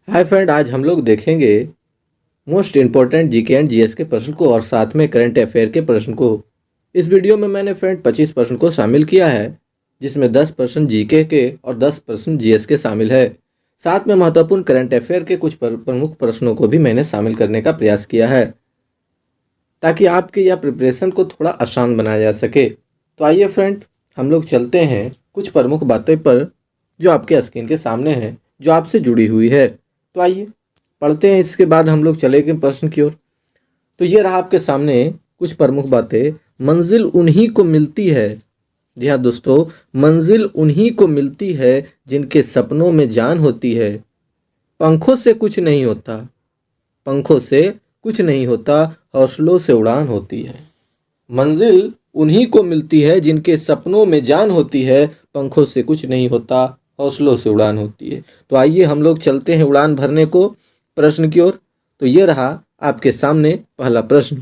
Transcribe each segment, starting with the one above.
Hi friend, आज हम लोग देखेंगे most important GK and GS के प्रश्न को और साथ में करंट अफेयर के प्रश्न को। इस वीडियो में मैंने फ्रेंड 25 प्रश्न को शामिल किया है, जिसमें 10% जीके के और 10% जीएस के शामिल है। साथ में महत्वपूर्ण करंट अफेयर के कुछ प्रमुख प्रश्नों को भी मैंने शामिल करने का प्रयास किया है, ताकि आपके यह प्रिपरेशन को थोड़ा आसान बनाया जा सके। तो आइए फ्रेंड, हम लोग चलते हैं कुछ प्रमुख बातें पर जो आपके स्क्रीन के सामने हैं, जो आपसे जुड़ी हुई है। तो आइए पढ़ते हैं, इसके बाद हम लोग चलेंगे प्रश्न की ओर। तो ये रहा आपके सामने कुछ प्रमुख बातें। मंजिल उन्हीं को मिलती है, जी हाँ दोस्तों, मंजिल उन्हीं को मिलती है जिनके सपनों में जान होती है। पंखों से कुछ नहीं होता, पंखों से कुछ नहीं होता, हौसलों से उड़ान होती है। मंजिल उन्हीं को मिलती है जिनके सपनों में जान होती है, पंखों से कुछ नहीं होता, हौसलों से उड़ान होती है। तो आइए हम लोग चलते हैं उड़ान भरने को प्रश्न की ओर। तो ये रहा आपके सामने पहला प्रश्न।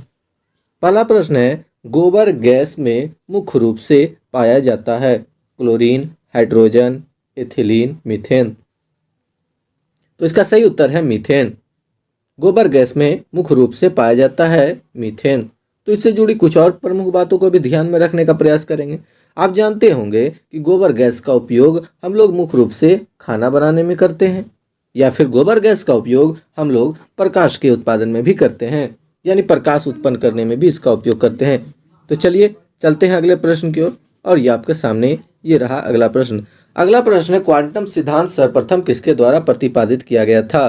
पहला प्रश्न है, गोबर गैस में मुख्य रूप से पाया जाता है क्लोरीन, हाइड्रोजन, एथिलीन, मीथेन। तो इसका सही उत्तर है मीथेन। गोबर गैस में मुख्य रूप से पाया जाता है मीथेन। तो इससे जुड़ी कुछ और प्रमुख बातों को भी ध्यान में रखने का प्रयास करेंगे। आप जानते होंगे कि गोबर गैस का उपयोग हम लोग मुख्य रूप से खाना बनाने में करते हैं, या फिर गोबर गैस का उपयोग हम लोग प्रकाश के उत्पादन में भी करते हैं, यानी प्रकाश उत्पन्न करने में भी इसका उपयोग करते हैं। तो चलिए चलते हैं अगले प्रश्न की ओर। और ये आपके सामने ये रहा अगला प्रश्न। अगला प्रश्न है, क्वांटम सिद्धांत सर्वप्रथम किसके द्वारा प्रतिपादित किया गया था?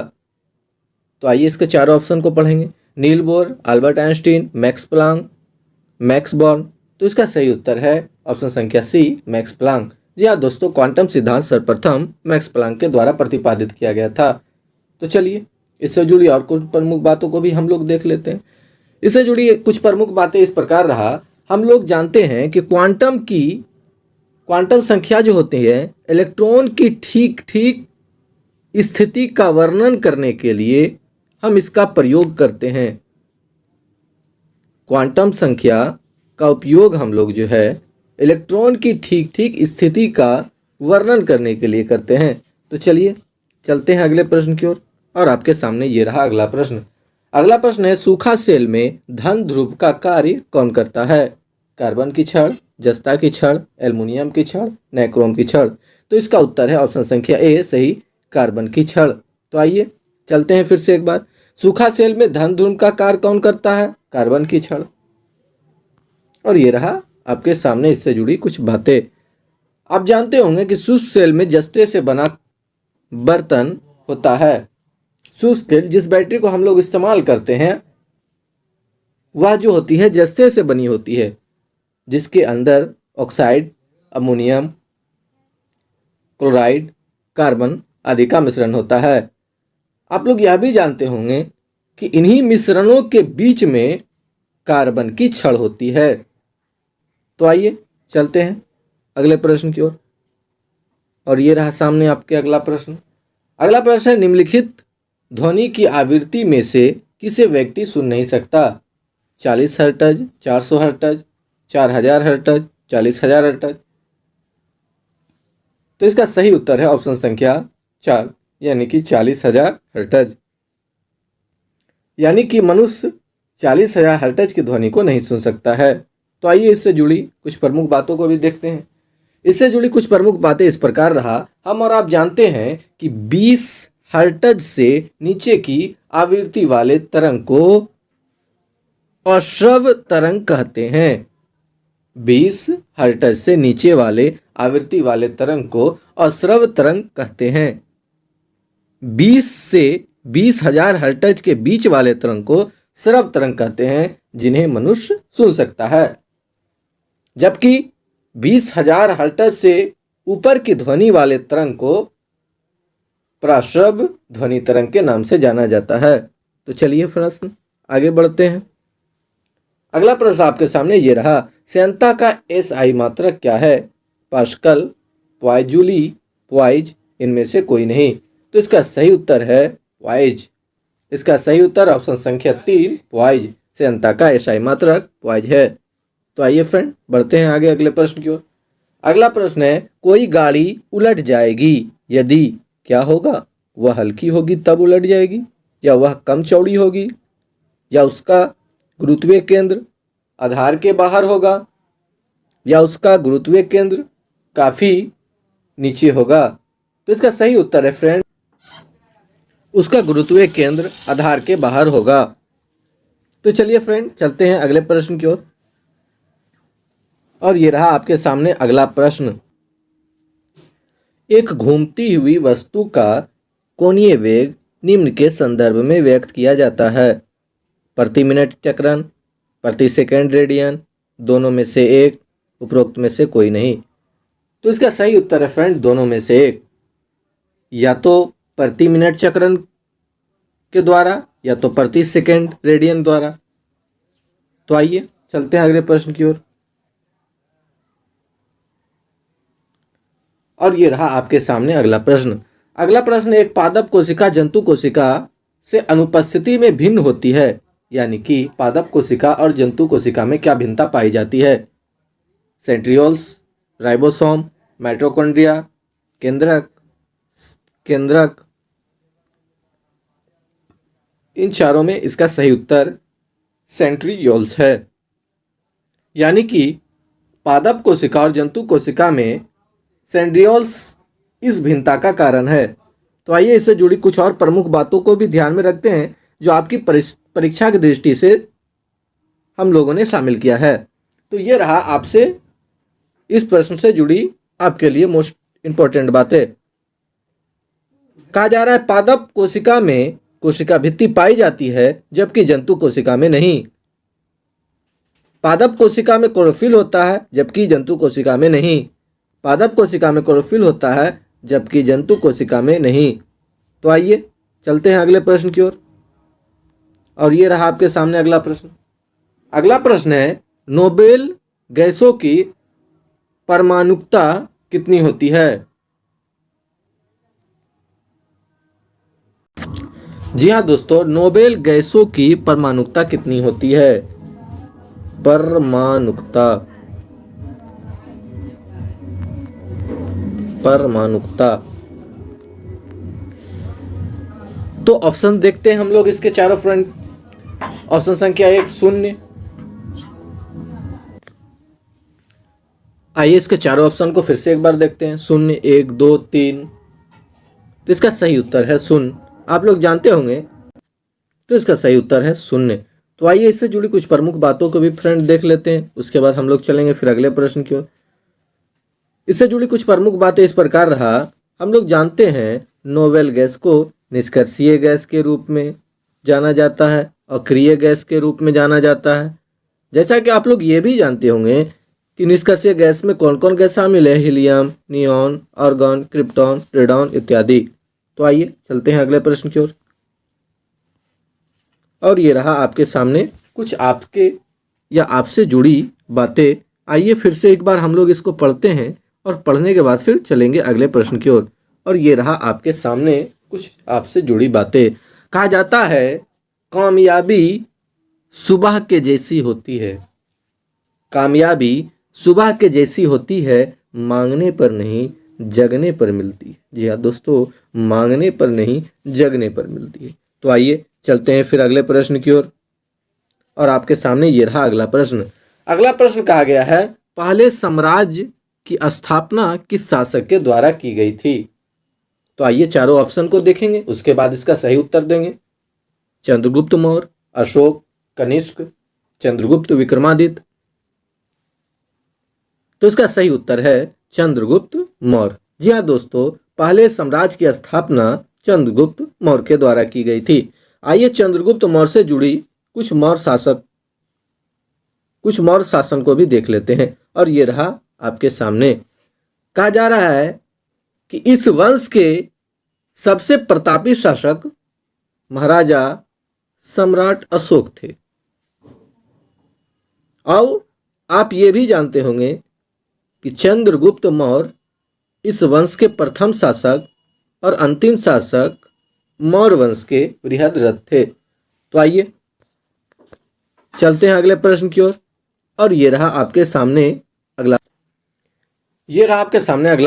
तो आइए इसके चारों ऑप्शन को पढ़ेंगे। Niels Bohr, Albert Einstein, max Planck, max born. तो इसका सही उत्तर है ऑप्शन संख्या सी, मैक्स प्लांक। जी हाँ दोस्तों, क्वांटम सिद्धांत सर्वप्रथम मैक्स प्लांक के द्वारा प्रतिपादित किया गया था। तो चलिए इससे जुड़ी और कुछ प्रमुख बातों को भी हम लोग देख लेते हैं। इससे जुड़ी कुछ प्रमुख बातें इस प्रकार रहा। हम लोग जानते हैं कि क्वांटम संख्या जो होती है, इलेक्ट्रॉन की ठीक ठीक स्थिति का वर्णन करने के लिए हम इसका प्रयोग करते हैं। क्वांटम संख्या का उपयोग हम लोग जो है इलेक्ट्रॉन की ठीक ठीक स्थिति का वर्णन करने के लिए करते हैं। तो चलिए चलते हैं अगले प्रश्न की ओर। और आपके सामने ये रहा अगला प्रश्न। अगला प्रश्न है, सूखा सेल में धन ध्रुव का कार्य कौन करता है? कार्बन की छड़, जस्ता की छड़, एल्युमिनियम की छड़, नाइक्रोम की छड़। तो इसका उत्तर है ऑप्शन संख्या ए, सही, कार्बन की छड़। तो आइए चलते हैं फिर से एक बार। सूखा सेल में धन ध्रुव का कार्य कौन करता है? कार्बन की छड़। और ये रहा आपके सामने इससे जुड़ी कुछ बातें। आप जानते होंगे कि शुष्क सेल में जस्ते से बना बर्तन होता है। शुष्क सेल, जिस बैटरी को हम लोग इस्तेमाल करते हैं, वह जो होती है जस्ते से बनी होती है, जिसके अंदर ऑक्साइड, अमोनियम, क्लोराइड, कार्बन आदि का मिश्रण होता है। आप लोग यह भी जानते होंगे कि इन्हीं मिश्रणों के बीच में कार्बन की छड़ होती है। तो आइए चलते हैं अगले प्रश्न की ओर। और ये रहा सामने आपके अगला प्रश्न। अगला प्रश्न है, निम्नलिखित ध्वनि की आवृत्ति में से किसे व्यक्ति सुन नहीं सकता? 40 हर्ट्ज, 400 हर्ट्ज, 4000 हर्ट्ज, 40,000 हर्ट्ज। तो इसका सही उत्तर है ऑप्शन संख्या 4, यानी कि 40,000 हर्ट्ज। यानी कि मनुष्य 40,000 हर्ट्ज की ध्वनि को नहीं सुन सकता है। तो आइए इससे जुड़ी कुछ प्रमुख बातों को भी देखते हैं। इससे जुड़ी कुछ प्रमुख बातें इस प्रकार रहा। हम और आप जानते हैं कि 20 हर्ट्ज से नीचे की आवृत्ति वाले तरंग को अश्रव्य तरंग कहते हैं। 20 हर्ट्ज से नीचे वाले आवृत्ति वाले तरंग को अश्रव्य तरंग कहते हैं। 20 से 20,000 हर्ट्ज के बीच वाले तरंग को श्रव्य तरंग कहते हैं, जिन्हें मनुष्य सुन सकता है। जबकि 20,000 हर्ट्ज से ऊपर की ध्वनि वाले तरंग को प्राश्रव्य ध्वनि तरंग के नाम से जाना जाता है। तो चलिए प्रश्न आगे बढ़ते हैं। अगला प्रश्न आपके सामने ये रहा, श्यानता का एसआई मात्रक क्या है? पास्कल, पॉइजूली, पॉइज, इनमें से कोई नहीं। तो इसका सही उत्तर है पॉइज। इसका सही उत्तर ऑप्शन संख्या 3, पॉइज। श्यानता का एसआई मात्रक पॉइज है। तो आइए फ्रेंड बढ़ते हैं आगे अगले प्रश्न की ओर। अगला प्रश्न है, कोई गाड़ी उलट जाएगी यदि क्या होगा? वह हल्की होगी तब उलट जाएगी, या वह कम चौड़ी होगी, या उसका गुरुत्वीय केंद्र आधार के बाहर होगा, या उसका गुरुत्वीय केंद्र काफ़ी नीचे होगा। तो इसका सही उत्तर है फ्रेंड, उसका गुरुत्वीय केंद्र आधार के बाहर होगा। तो चलिए फ्रेंड चलते हैं अगले प्रश्न की ओर। और ये रहा आपके सामने अगला प्रश्न। एक घूमती हुई वस्तु का कोणीय वेग निम्न के संदर्भ में व्यक्त किया जाता है। प्रति मिनट चक्रण, प्रति सेकंड रेडियन, दोनों में से एक, उपरोक्त में से कोई नहीं। तो इसका सही उत्तर है फ्रेंड दोनों में से एक, या तो प्रति मिनट चक्रण के द्वारा या तो प्रति सेकंड रेडियन द्वारा। तो आइए चलते हैं अगले प्रश्न की ओर। और ये रहा आपके सामने अगला प्रश्न। अगला प्रश्न, एक पादप कोशिका जंतु कोशिका से अनुपस्थिति में भिन्न होती है, यानी कि पादप कोशिका और जंतु कोशिका में क्या भिन्नता पाई जाती है? सेंट्रियोल्स, राइबोसोम, माइटोकॉन्ड्रिया, केंद्रक। इन चारों में इसका सही उत्तर सेंट्रियोल्स है। यानी कि पादप कोशिका और जंतु कोशिका में सेंट्रियोल्स इस भिन्नता का कारण है। तो आइए इससे जुड़ी कुछ और प्रमुख बातों को भी ध्यान में रखते हैं जो आपकी परीक्षा की दृष्टि से हम लोगों ने शामिल किया है। तो ये रहा आपसे इस प्रश्न से जुड़ी आपके लिए मोस्ट इंपॉर्टेंट बातें। कहा जा रहा है पादप कोशिका में कोशिका भित्ति पाई जाती है जबकि जंतु कोशिका में नहीं। पादप कोशिका में क्लोरोफिल होता है जबकि जंतु कोशिका में नहीं। पादप कोशिका में क्लोरोफिल होता है जबकि जंतु कोशिका में नहीं। तो आइए चलते हैं अगले प्रश्न की ओर। और ये रहा आपके सामने अगला प्रश्न। अगला प्रश्न है, नोबेल गैसों की परमाणुकता कितनी होती है? जी हाँ दोस्तों, नोबेल गैसों की परमाणुकता कितनी होती है? परमाणुकता। तो ऑप्शन देखते हैं हम लोग इसके चारों फ्रेंड। ऑप्शन संख्या 1 0। आइए इसके चारों ऑप्शन को फिर से एक बार देखते हैं। 0, 1, 2, 3। तो इसका सही उत्तर है 0। आप लोग जानते होंगे, तो इसका सही उत्तर है 0। तो आइए इससे जुड़ी कुछ प्रमुख बातों को भी फ्रेंड देख लेते हैं, उसके बाद हम लोग चलेंगे फिर अगले प्रश्न की ओर। इससे जुड़ी कुछ प्रमुख बातें इस प्रकार रहा। हम लोग जानते हैं नोबेल गैस को निष्कर्षीय गैस के रूप में जाना जाता है, अक्रिय गैस के रूप में जाना जाता है। जैसा कि आप लोग ये भी जानते होंगे कि निष्कर्षीय गैस में कौन कौन गैस शामिल है? Helium, neon, argon, krypton, radon इत्यादि। तो आइए चलते हैं अगले प्रश्न की ओर। और ये रहा आपके सामने कुछ आपके या आपसे जुड़ी बातें। आइए फिर से एक बार हम लोग इसको पढ़ते हैं और पढ़ने के बाद फिर चलेंगे अगले प्रश्न की ओर। और ये रहा आपके सामने कुछ आपसे जुड़ी बातें। कहा जाता है कामयाबी सुबह के जैसी होती है। कामयाबी सुबह के जैसी होती है, मांगने पर नहीं जगने पर मिलती है। जी हाँ दोस्तों, मांगने पर नहीं जगने पर मिलती है। तो आइए चलते हैं फिर अगले प्रश्न की ओर। और आपके सामने ये रहा अगला प्रश्न। अगला प्रश्न कहा गया है, पहले साम्राज्य की स्थापना किस शासक के द्वारा की गई थी? तो आइए चारों ऑप्शन को देखेंगे, उसके बाद इसका सही उत्तर देंगे। चंद्रगुप्त मौर्य, अशोक, कनिष्क, चंद्रगुप्त विक्रमादित्य। तो इसका सही उत्तर है चंद्रगुप्त मौर्य। जी हाँ दोस्तों, पहले साम्राज्य की स्थापना चंद्रगुप्त मौर्य के द्वारा की गई थी। आइए चंद्रगुप्त मौर्य से जुड़ी कुछ मौर्य शासन को भी देख लेते हैं। और ये रहा आपके सामने। कहा जा रहा है कि इस वंश के सबसे प्रतापी शासक महाराजा सम्राट अशोक थे। और आप ये भी जानते होंगे कि चंद्रगुप्त मौर्य इस वंश के प्रथम शासक और अंतिम शासक मौर्य वंश के बृहद्रथ थे। तो आइए चलते हैं अगले प्रश्न की ओर। और ये रहा आपके सामने अगला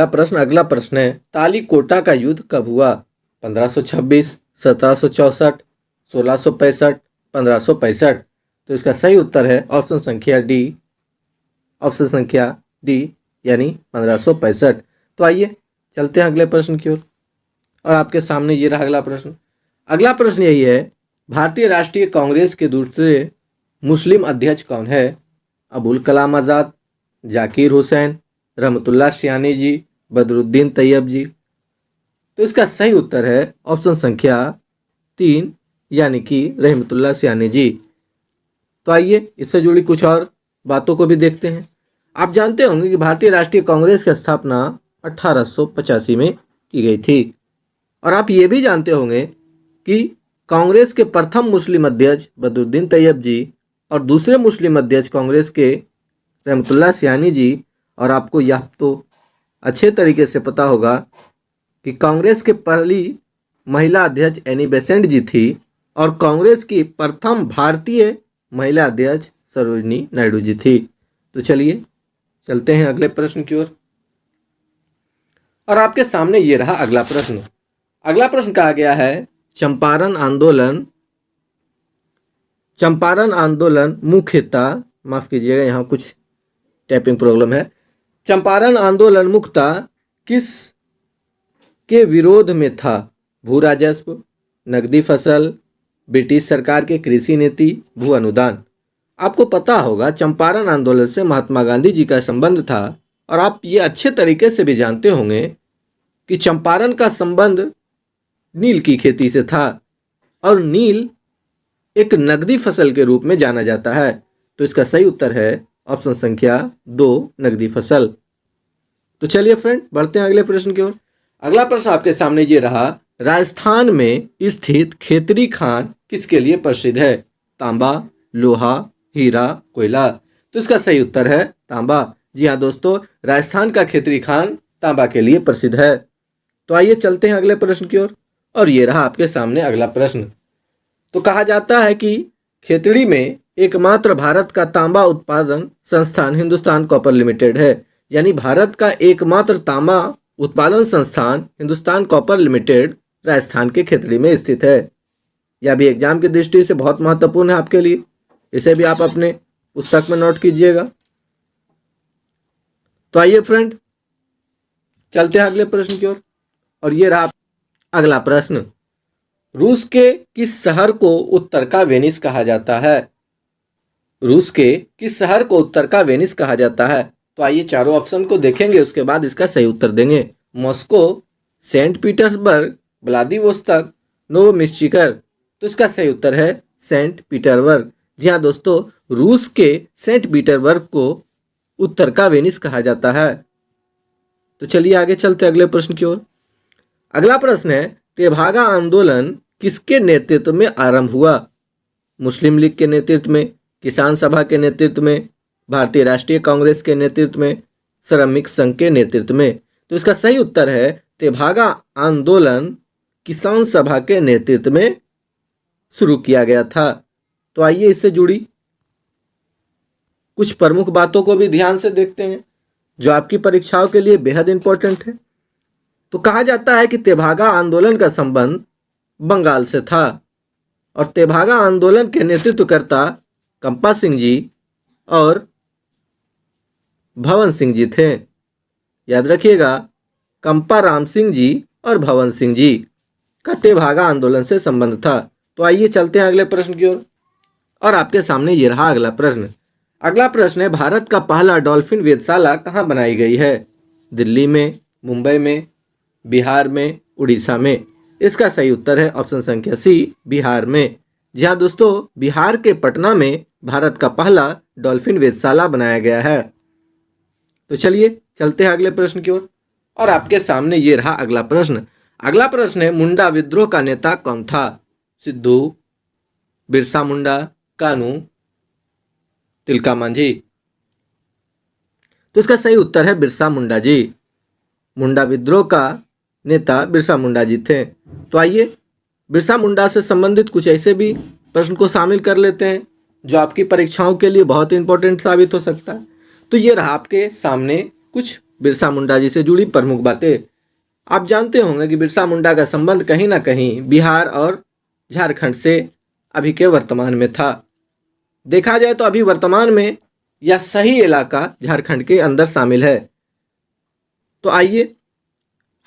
प्रश्न। अगला प्रश्न है, तालीकोटा का युद्ध कब हुआ? 1526, 1764, 1665, 1565। तो इसका सही उत्तर है ऑप्शन संख्या डी यानी 1565। तो आइए चलते हैं अगले प्रश्न की ओर। और आपके सामने ये रहा अगला प्रश्न। अगला प्रश्न यही है, भारतीय राष्ट्रीय कांग्रेस के दूसरे मुस्लिम अध्यक्ष कौन है? अबुल कलाम आज़ाद, जाकिर हुसैन, रहमतुल्लाह सियानी जी, बदरुद्दीन तैयब जी। तो इसका सही उत्तर है ऑप्शन संख्या 3 यानी कि रहमतुल्लाह सियानी जी। तो आइए इससे जुड़ी कुछ और बातों को भी देखते हैं। आप जानते होंगे कि भारतीय राष्ट्रीय कांग्रेस की स्थापना 1885 में की गई थी। और आप ये भी जानते होंगे कि कांग्रेस के प्रथम मुस्लिम अध्यक्ष बदरुद्दीन तैयब जी और दूसरे मुस्लिम अध्यक्ष कांग्रेस के रहमतुल्लाह सियानी जी। और आपको यह तो अच्छे तरीके से पता होगा कि कांग्रेस के पहली महिला अध्यक्ष एनी बेसेंट जी थी और कांग्रेस की प्रथम भारतीय महिला अध्यक्ष सरोजिनी नायडू जी थी। तो चलिए चलते हैं अगले प्रश्न की ओर। और आपके सामने ये रहा अगला प्रश्न। अगला प्रश्न कहा गया है, चंपारण आंदोलन मुख्यतः, माफ कीजिएगा यहाँ कुछ टाइपिंग प्रॉब्लम है। चंपारण आंदोलन मुख्यतः किस के विरोध में था? भू राजस्व, नकदी फसल, ब्रिटिश सरकार के कृषि नीति, भू अनुदान। आपको पता होगा चंपारण आंदोलन से महात्मा गांधी जी का संबंध था। और आप ये अच्छे तरीके से भी जानते होंगे कि चंपारण का संबंध नील की खेती से था और नील एक नकदी फसल के रूप में जाना जाता है। तो इसका सही उत्तर है ऑप्शन संख्या 2 नकदी फसल। तो चलिए फ्रेंड बढ़ते हैं अगले प्रश्न की ओर। अगला प्रश्न आपके सामने ये रहा, राजस्थान में स्थित खेतरी खान किसके लिए प्रसिद्ध है? तांबा, लोहा, हीरा, कोयला। तो इसका सही उत्तर है तांबा। जी हाँ दोस्तों, राजस्थान का खेतरी खान तांबा के लिए प्रसिद्ध है। तो आइए चलते हैं अगले प्रश्न की ओर। और ये रहा आपके सामने अगला प्रश्न। तो कहा जाता है कि खेतड़ी में एकमात्र भारत का तांबा उत्पादन संस्थान हिंदुस्तान कॉपर लिमिटेड है। यानी भारत का एकमात्र तांबा उत्पादन संस्थान हिंदुस्तान कॉपर लिमिटेड राजस्थान के खेतड़ी में स्थित है। यह भी एग्जाम की दृष्टि से बहुत महत्वपूर्ण है आपके लिए। इसे भी आप अपने पुस्तक में नोट कीजिएगा। तो आइए फ्रेंड चलते हैं अगले प्रश्न की ओर। और ये रहा अगला प्रश्न, रूस के किस शहर को उत्तर का वेनिस कहा जाता है? रूस के किस शहर को उत्तर का वेनिस कहा जाता है? तो आइए चारों ऑप्शन को देखेंगे, उसके बाद इसका सही उत्तर देंगे। मॉस्को, सेंट पीटर्सबर्ग, व्लादिवोस्तोक, नोवोमिस्टिकर। तो इसका सही उत्तर है सेंट पीटर्सबर्ग। जी हाँ दोस्तों, रूस के सेंट पीटर्सबर्ग को उत्तर का वेनिस कहा जाता है। तो चलिए आगे चलते अगले प्रश्न की ओर। अगला प्रश्न है, तेभागा आंदोलन किसके नेतृत्व में आरंभ हुआ? मुस्लिम लीग के नेतृत्व में, किसान सभा के नेतृत्व में, भारतीय राष्ट्रीय कांग्रेस के नेतृत्व में, श्रमिक संघ के नेतृत्व में। तो इसका सही उत्तर है तेभागा आंदोलन किसान सभा के नेतृत्व में शुरू किया गया था। तो आइए इससे जुड़ी कुछ प्रमुख बातों को भी ध्यान से देखते हैं जो आपकी परीक्षाओं के लिए बेहद इंपॉर्टेंट है। तो कहा जाता है कि तेभागा आंदोलन का संबंध बंगाल से था और तेभागा आंदोलन के नेतृत्वकर्ता कंपा सिंह जी और भवन सिंह जी थे। याद रखिएगा, कंपा राम सिंह जी और भवन सिंह जी का तेभागा आंदोलन से संबंध था। तो आइए चलते हैं अगले प्रश्न की ओर। और आपके सामने ये रहा अगला प्रश्न। अगला प्रश्न है, भारत का पहला डॉल्फिन वेधशाला कहाँ बनाई गई है? दिल्ली में, मुंबई में, बिहार में, उड़ीसा में। इसका सही उत्तर है ऑप्शन संख्या सी बिहार में। जी हाँ दोस्तों, बिहार के पटना में भारत का पहला डॉल्फिन वेधशाला बनाया गया है। तो चलिए चलते हैं अगले प्रश्न की ओर। और आपके सामने ये रहा अगला प्रश्न। अगला प्रश्न है, मुंडा विद्रोह का नेता कौन था? सिद्धू, बिरसा मुंडा, कानू, तिलका मांझी। तो इसका सही उत्तर है बिरसा मुंडा जी। मुंडा विद्रोह का नेता बिरसा मुंडा जी थे। तो आइए बिरसा मुंडा से संबंधित कुछ ऐसे भी प्रश्न को शामिल कर लेते हैं जो आपकी परीक्षाओं के लिए बहुत इंपॉर्टेंट साबित हो सकता है। तो ये रहा आपके सामने कुछ बिरसा मुंडा जी से जुड़ी प्रमुख बातें। आप जानते होंगे कि बिरसा मुंडा का संबंध कहीं ना कहीं बिहार और झारखंड से अभी के वर्तमान में था। देखा जाए तो अभी वर्तमान में यह सही इलाका झारखंड के अंदर शामिल है। तो आइए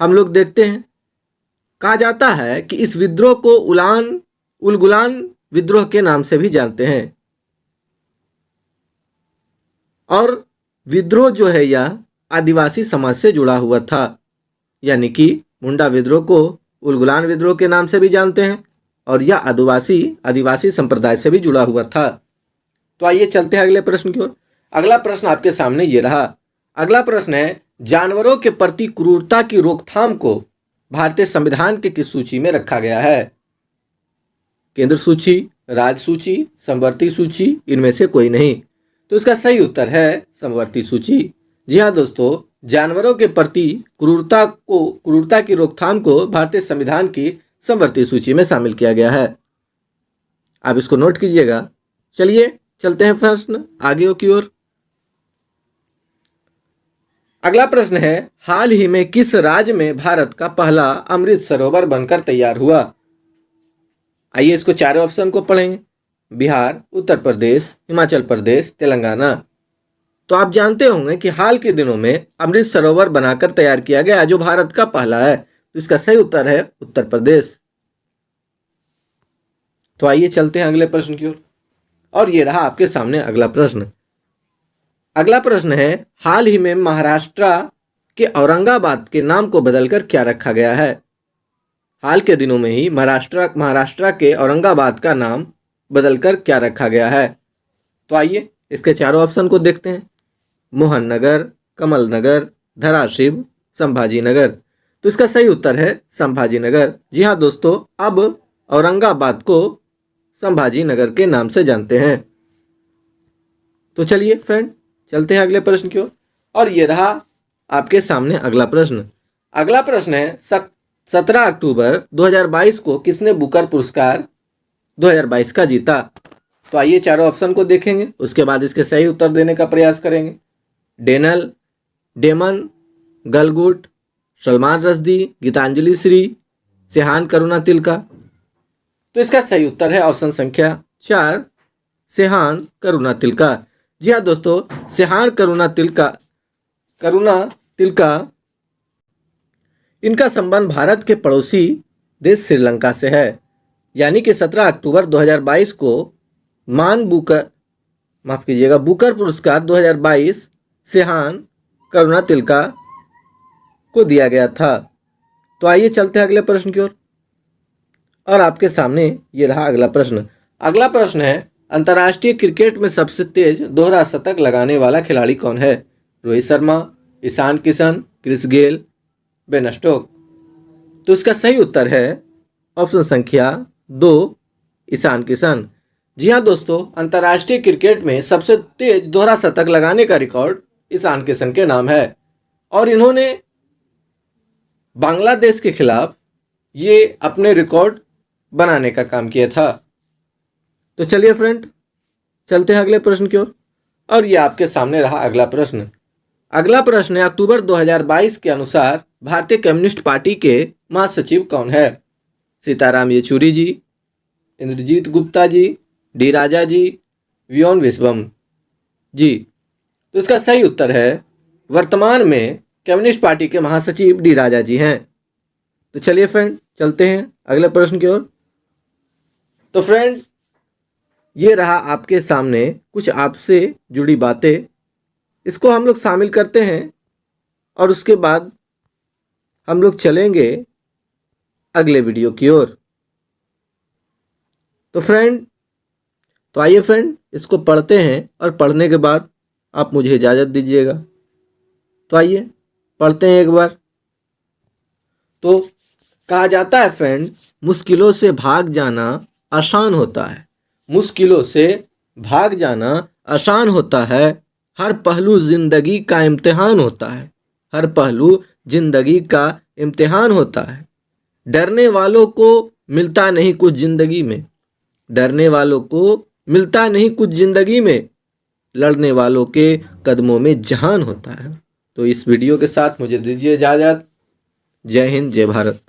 हम लोग देखते हैं। कहा जाता है कि इस विद्रोह को उलगुलान विद्रोह के नाम से भी जानते हैं। और विद्रोह जो है यह आदिवासी समाज से जुड़ा हुआ था, यानी कि मुंडा विद्रोह को उलगुलान विद्रोह के नाम से भी जानते हैं और यह आदिवासी संप्रदाय से भी जुड़ा हुआ था। तो आइए चलते हैं अगले प्रश्न की ओर। अगला प्रश्न आपके सामने ये रहा। अगला प्रश्न है, जानवरों के प्रति क्रूरता की रोकथाम को भारतीय संविधान के किस सूची में रखा गया है? केंद्र सूची, राज्य सूची, समवर्ती सूची, इनमें से कोई नहीं। तो इसका सही उत्तर है समवर्ती सूची। जी हाँ दोस्तों, जानवरों के प्रति क्रूरता की रोकथाम को भारतीय संविधान की समवर्ती सूची में शामिल किया गया है। आप इसको नोट कीजिएगा। चलिए चलते हैं प्रश्न आगे की ओर। अगला प्रश्न है, हाल ही में किस राज्य में भारत का पहला अमृत सरोवर बनकर तैयार हुआ? आइए इसको चारों ऑप्शन को पढ़ेंगे। बिहार, उत्तर प्रदेश, हिमाचल प्रदेश, तेलंगाना। तो आप जानते होंगे कि हाल के दिनों में अमृत सरोवर बनाकर तैयार किया गया जो भारत का पहला है। तो इसका सही उत्तर है उत्तर प्रदेश। तो आइए चलते हैं अगले प्रश्न की ओर। और ये रहा आपके सामने अगला प्रश्न। अगला प्रश्न है, हाल ही में महाराष्ट्र के औरंगाबाद के नाम को बदलकर क्या रखा गया है? हाल के दिनों में ही महाराष्ट्र के औरंगाबाद का नाम बदलकर क्या रखा गया है? तो आइए इसके चारों ऑप्शन को देखते हैं। मोहन नगर, कमल नगर, धराशिव, संभाजी नगर। तो इसका सही उत्तर है संभाजी नगर। जी हाँ दोस्तों, अब औरंगाबाद को संभाजी नगर के नाम से जानते हैं। तो चलिए फ्रेंड चलते हैं अगले प्रश्न की ओर। और ये रहा आपके सामने अगला प्रश्न। अगला प्रश्न है, 17 अक्टूबर 2022 को किसने बुकर पुरस्कार 2022 का जीता? तो आइए चारों ऑप्शन को देखेंगे, उसके बाद इसके सही उत्तर देने का प्रयास करेंगे। डेमन गलगुट, सलमान रश्दी, गीतांजलि श्री, सेहान करुणा तिलका। तो इसका सही उत्तर है ऑप्शन संख्या 4, सेहान करुणा तिलका। जी हाँ दोस्तों, सेहान करुणा तिलका इनका संबंध भारत के पड़ोसी देश श्रीलंका से है। यानी कि 17 अक्टूबर 2022 को बुकर पुरस्कार 2022 सेहान करुणा तिलका को दिया गया था। तो आइए चलते हैं अगले प्रश्न की ओर। और आपके सामने ये रहा अगला प्रश्न। अगला प्रश्न है, अंतर्राष्ट्रीय क्रिकेट में सबसे तेज दोहरा शतक लगाने वाला खिलाड़ी कौन है? Rohit Sharma, Ishan Kishan, Chris Gayle, Ben Stoke. तो इसका सही उत्तर है ऑप्शन संख्या 2, ईशान किशन। जी हाँ दोस्तों, अंतर्राष्ट्रीय क्रिकेट में सबसे तेज दोहरा शतक लगाने का रिकॉर्ड ईशान किशन के नाम है और इन्होंने बांग्लादेश के खिलाफ ये अपने रिकॉर्ड बनाने का काम किया था। तो चलिए फ्रेंड चलते हैं अगले प्रश्न की ओर। और ये आपके सामने रहा अगला प्रश्न। अगला प्रश्न है, अक्टूबर 2022 के अनुसार भारतीय कम्युनिस्ट पार्टी के महासचिव कौन है? सीताराम येचुरी जी, इंद्रजीत गुप्ता जी, डी राजा जी, वियोन विश्वम जी। तो इसका सही उत्तर है वर्तमान में कम्युनिस्ट पार्टी के महासचिव डी राजा जी हैं। तो चलिए फ्रेंड चलते हैं अगले प्रश्न की ओर। तो फ्रेंड ये रहा आपके सामने कुछ आपसे जुड़ी बातें, इसको हम लोग शामिल करते हैं और उसके बाद हम लोग चलेंगे अगले वीडियो की ओर। तो आइए फ्रेंड इसको पढ़ते हैं और पढ़ने के बाद आप मुझे इजाज़त दीजिएगा। तो आइए पढ़ते हैं एक बार। तो कहा जाता है फ्रेंड, मुश्किलों से भाग जाना आसान होता है, मुश्किलों से भाग जाना आसान होता है, हर पहलू जिंदगी का इम्तिहान होता है, हर पहलू जिंदगी का इम्तिहान होता है। डरने वालों को मिलता नहीं कुछ जिंदगी में, डरने वालों को मिलता नहीं कुछ जिंदगी में, लड़ने वालों के कदमों में जहान होता है। तो इस वीडियो के साथ मुझे दीजिए इजाज़त। जय हिंद, जय भारत।